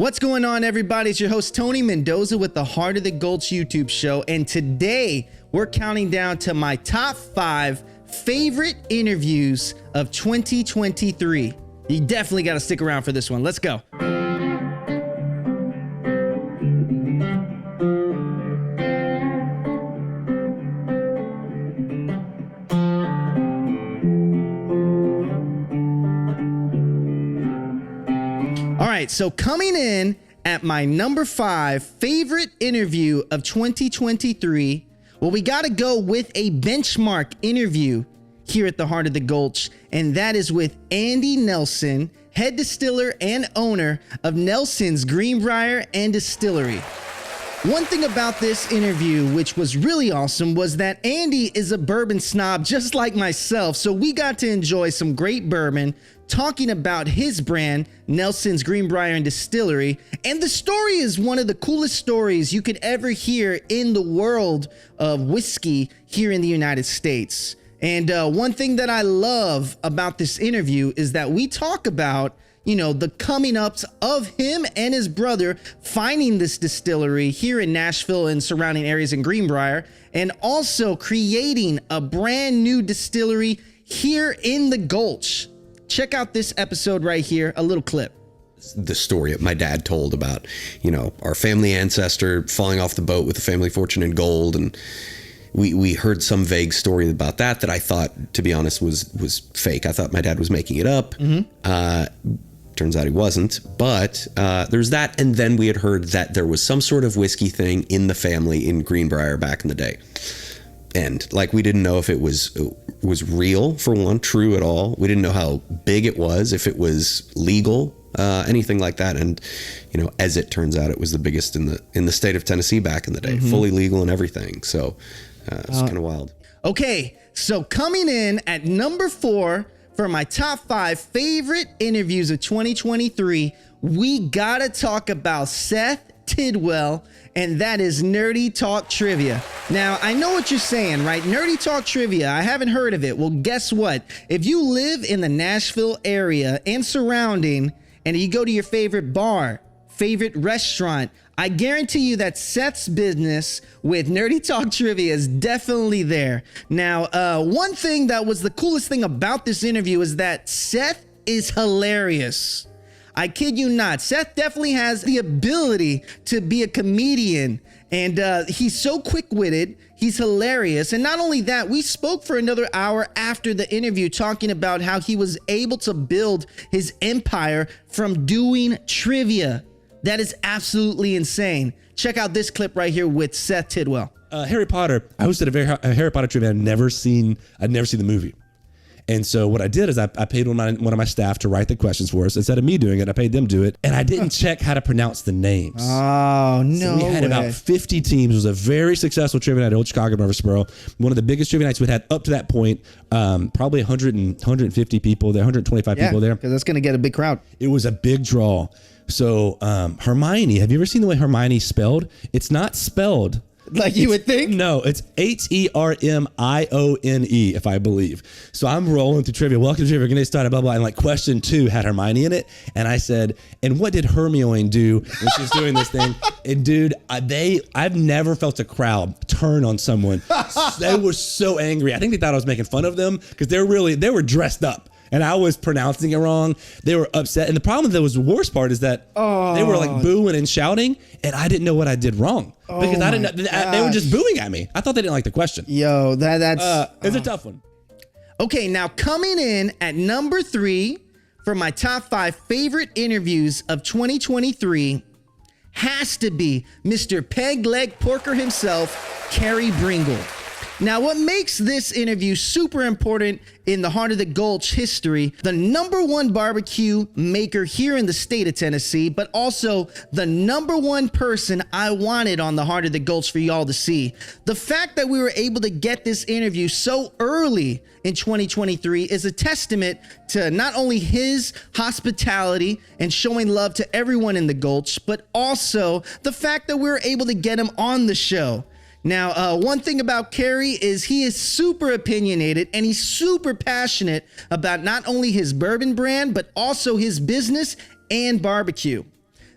What's going on, everybody? It's your host, Tony Mendoza with the Heart of the Gulch YouTube show. And today we're counting down to my top 5 favorite interviews of 2023. You definitely got to stick around for this one. Let's go. All right, so coming in at my number 5 favorite interview of 2023, well, we got to go with a benchmark interview here at the Heart of the Gulch, and that is with Andy Nelson, head distiller and owner of Nelson's Brier and Distillery. One thing about this interview, which was really awesome, was that Andy is a bourbon snob just like myself, so we got to enjoy some great bourbon, talking about his brand, Nelson's Brier and Distillery. And the story is one of the coolest stories you could ever hear in the world of whiskey here in the United States. And one thing that I love about this interview is that we talk about, you know, the coming ups of him and his brother finding this distillery here in Nashville and surrounding areas in Brier, and also creating a brand new distillery here in the Gulch. Check out this episode right here, a little clip. The story my dad told about, you know, our family ancestor falling off the boat with a family fortune in gold. And we heard some vague story about that I thought, to be honest, was fake. I thought my dad was making it up. Turns out he wasn't. But there's that. And then we had heard that there was some sort of whiskey thing in the family in Brier back in the day. And like, we didn't know if it was real, for one, true at all. We didn't know how big it was, if it was legal, anything like that. And, you know, as it turns out, it was the biggest in the state of Tennessee back in the day, fully legal and everything. So it's kind of wild. Okay, so coming in at number 4 for my top 5 favorite interviews of 2023, we gotta talk about Seth Tidwell, and that is Nerdy Talk Trivia. Now, I know what you're saying, right? Nerdy Talk Trivia, I haven't heard of it. Well, guess what? If you live in the Nashville area and surrounding, and you go to your favorite bar, favorite restaurant, I guarantee you that Seth's business with Nerdy Talk Trivia is definitely there. Now, one thing that was the coolest thing about this interview is that Seth is hilarious. I kid you not. Seth definitely has the ability to be a comedian, and he's so quick-witted. He's hilarious. And not only that, we spoke for another hour after the interview talking about how he was able to build his empire from doing trivia. That is absolutely insane. Check out this clip right here with Seth Tidwell. Harry Potter. I hosted a Harry Potter trivia. I'd never seen the movie. And so what I did is I paid one of my staff to write the questions for us. Instead of me doing it, I paid them to do it. And I didn't check how to pronounce the names. Oh, no So we had about 50 teams. It was a very successful trivia night at Old Chicago, Murfreesboro. One of the biggest trivia nights we'd had up to that point. Probably 150 people there, 125 people there. Because that's going to get a big crowd. It was a big draw. So Hermione, have you ever seen the way Hermione's spelled? It's not spelled like you would think? No, it's Hermione, if I believe. So I'm rolling through trivia. Welcome to trivia. We're going to get started, blah, blah. And like question 2 had Hermione in it. And I said, and what did Hermione do when she was doing this thing? And dude, I've never felt a crowd turn on someone. They were so angry. I think they thought I was making fun of them because they were dressed up. And I was pronouncing it wrong. They were upset. And the problem that was the worst part is that they were like booing and shouting, and I didn't know what I did wrong. Because I didn't. They were just booing at me. I thought they didn't like the question. Yo, that's it's a tough one. Okay, now coming in at number 3 for my top 5 favorite interviews of 2023 has to be Mr. Leg Porker himself, Carrie Bringle. Now, what makes this interview super important in the Heart of the Gulch history, the #1 barbecue maker here in the state of Tennessee, but also the #1 person I wanted on the Heart of the Gulch for y'all to see. The fact that we were able to get this interview so early in 2023 is a testament to not only his hospitality and showing love to everyone in the Gulch, but also the fact that we were able to get him on the show. Now, one thing about Carrie is he is super opinionated and he's super passionate about not only his bourbon brand, but also his business and barbecue.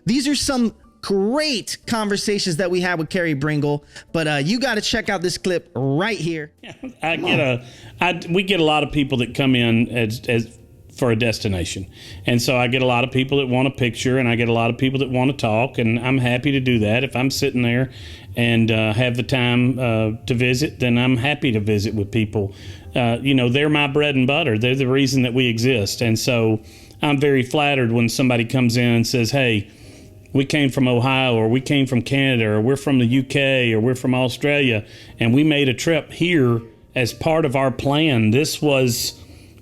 These are some great conversations that we had with Carrie Bringle, but you got to check out this clip right here. We get a lot of people that come in as for a destination, and so I get a lot of people that want a picture, and I get a lot of people that want to talk, and I'm happy to do that. If I'm sitting there and have the time to visit, then I'm happy to visit with people. They're my bread and butter. They're the reason that we exist, and so I'm very flattered when somebody comes in and says, hey, we came from Ohio, or we came from Canada, or we're from the UK, or we're from Australia, and we made a trip here as part of our plan.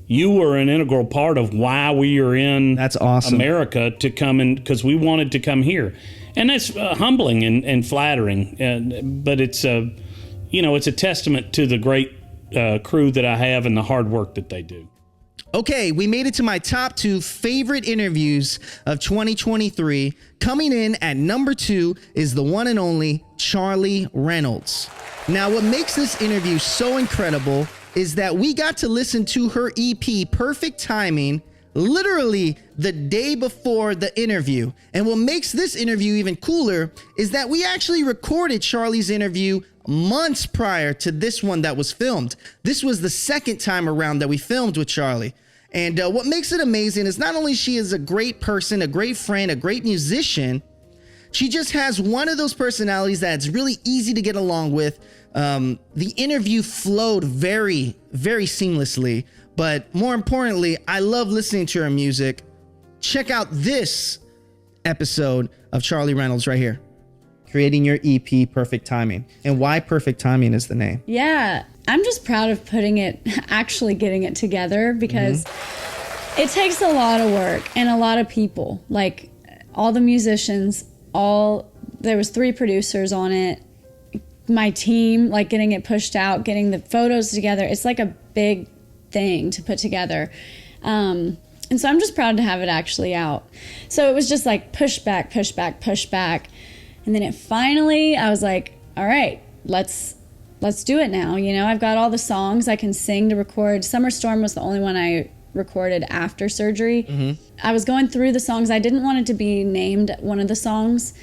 You were an integral part of why we are in That's awesome. America to come in, because we wanted to come here. And that's humbling and flattering. But it's a testament to the great crew that I have and the hard work that they do. Okay, we made it to my top 2 favorite interviews of 2023. Coming in at number 2 is the one and only Charly Reynolds. Now, what makes this interview so incredible is that we got to listen to her EP, Perfect Timing, literally the day before the interview. And what makes this interview even cooler is that we actually recorded Charly's interview months prior to this one that was filmed. This was the second time around that we filmed with Charly. And what makes it amazing is not only she is a great person, a great friend, a great musician, she just has one of those personalities that's really easy to get along with. The interview flowed very, very seamlessly. But more importantly, I love listening to her music. Check out this episode of Charly Reynolds right here. Creating your EP, Perfect Timing. And why Perfect Timing is the name. Yeah, I'm just proud of actually getting it together, because it takes a lot of work and a lot of people. Like all the musicians, there was 3 producers on it. My team, like getting it pushed out, getting the photos together. It's like a big thing to put together. And so I'm just proud to have it actually out. So it was just like push back. And then it finally, I was like, all right, let's do it now. I've got all the songs I can sing to record. Summer Storm was the only one I recorded after surgery. I was going through the songs. I didn't want it to be named one of the songs.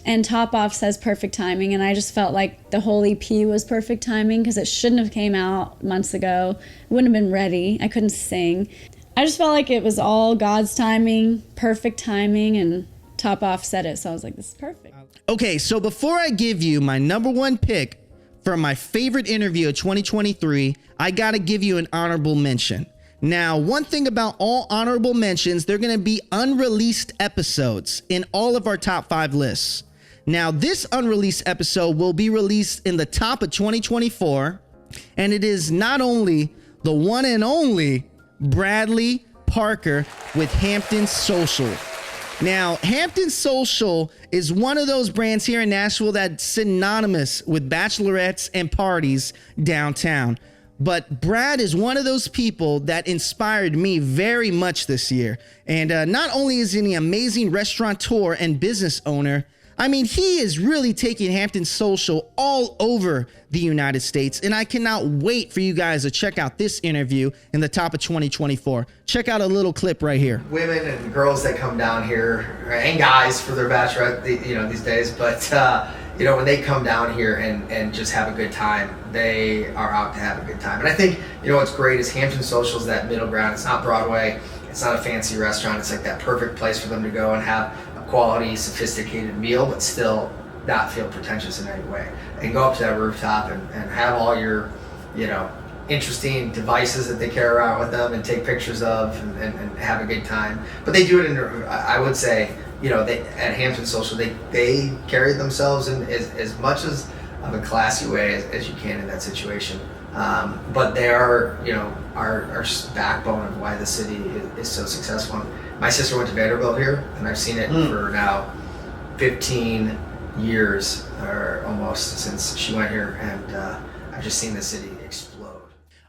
And Top Off says Perfect Timing, and I just felt like the whole EP was perfect timing, because it shouldn't have came out months ago. It wouldn't have been ready. I couldn't sing. I just felt like it was all God's timing, perfect timing, and Top Off said it, so I was like, this is perfect. Okay, so before I give you my number 1 pick for my favorite interview of 2023, I gotta give you an honorable mention. Now, one thing about all honorable mentions, they're gonna be unreleased episodes in all of our top 5 lists. Now, this unreleased episode will be released in the top of 2024, and it is not only the one and only Bradley Parker with Hampton Social. Now, Hampton Social is one of those brands here in Nashville that's synonymous with bachelorettes and parties downtown. But Brad is one of those people that inspired me very much this year. And not only is he an amazing restaurateur and business owner, I mean, he is really taking Hampton Social all over the United States, and I cannot wait for you guys to check out this interview in the top of 2024. Check out a little clip right here. Women and girls that come down here, and guys for their bachelorette, these days, but when they come down here and just have a good time, they are out to have a good time. And I think, what's great is Hampton Social is that middle ground. It's not Broadway. It's not a fancy restaurant. It's like that perfect place for them to go and have quality, sophisticated meal, but still not feel pretentious in any way. And go up to that rooftop and have all your, interesting devices that they carry around with them and take pictures of and have a good time. But they do it in, I would say, they at Hampton Social, they carry themselves in as much as of a classy way as you can in that situation. But they are, our backbone of why the city is so successful. My sister went to Vanderbilt here, and I've seen it for now 15 years or almost since she went here, and I've just seen the city explode.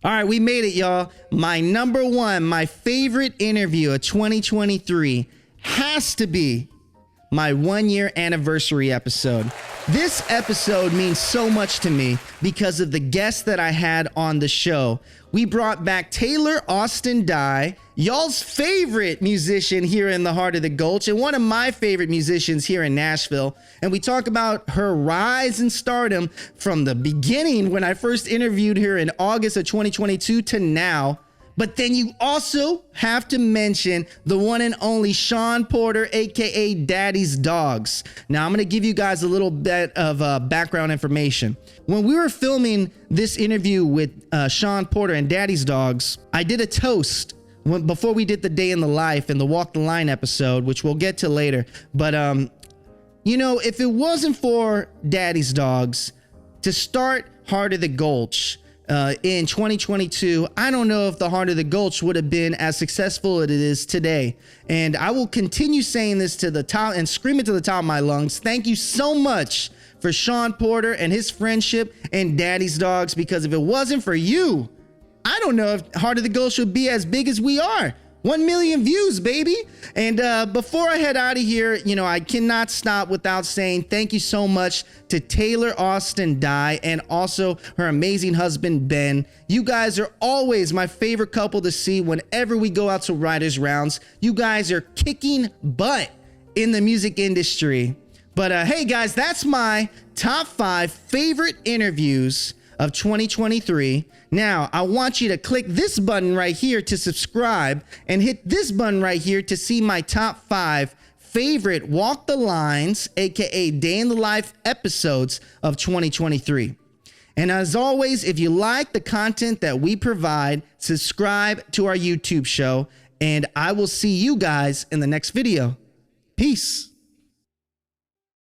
All right, we made it, y'all. My number 1, my favorite interview of 2023 has to be my 1-year anniversary episode. This episode means so much to me because of the guests that I had on the show. We brought back Taylor Austin Dye, y'all's favorite musician here in the heart of the Gulch, and one of my favorite musicians here in Nashville. And we talk about her rise in stardom from the beginning when I first interviewed her in August of 2022 to now. But then you also have to mention the one and only Sean Porter, aka Daddy's Dogs. Now, I'm going to give you guys a little bit of background information. When we were filming this interview with Sean Porter and Daddy's Dogs, I did a toast before we did the Day in the Life and the Walk the Line episode, which we'll get to later. But, you know, if it wasn't for Daddy's Dogs to start Heart of the Gulch, in 2022, I don't know if the Heart of the Gulch would have been as successful as it is today. And I will continue saying this to the top and scream it to the top of my lungs. Thank you so much for Sean Porter and his friendship and Daddy's Dogs, because if it wasn't for you, I don't know if Heart of the Gulch would be as big as we are. 1 million views, baby. And before I head out of here, you know, I cannot stop without saying thank you so much to Taylor Austin Dye and also her amazing husband, Ben. You guys are always my favorite couple to see whenever we go out to writers' rounds. You guys are kicking butt in the music industry. But hey, guys, that's my top 5 favorite interviews of 2023. Now, I want you to click this button right here to subscribe and hit this button right here to see my top 5 favorite Walk the Lines, aka Day in the Life episodes of 2023. And as always, if you like the content that we provide, subscribe to our YouTube show, and I will see you guys in the next video. Peace.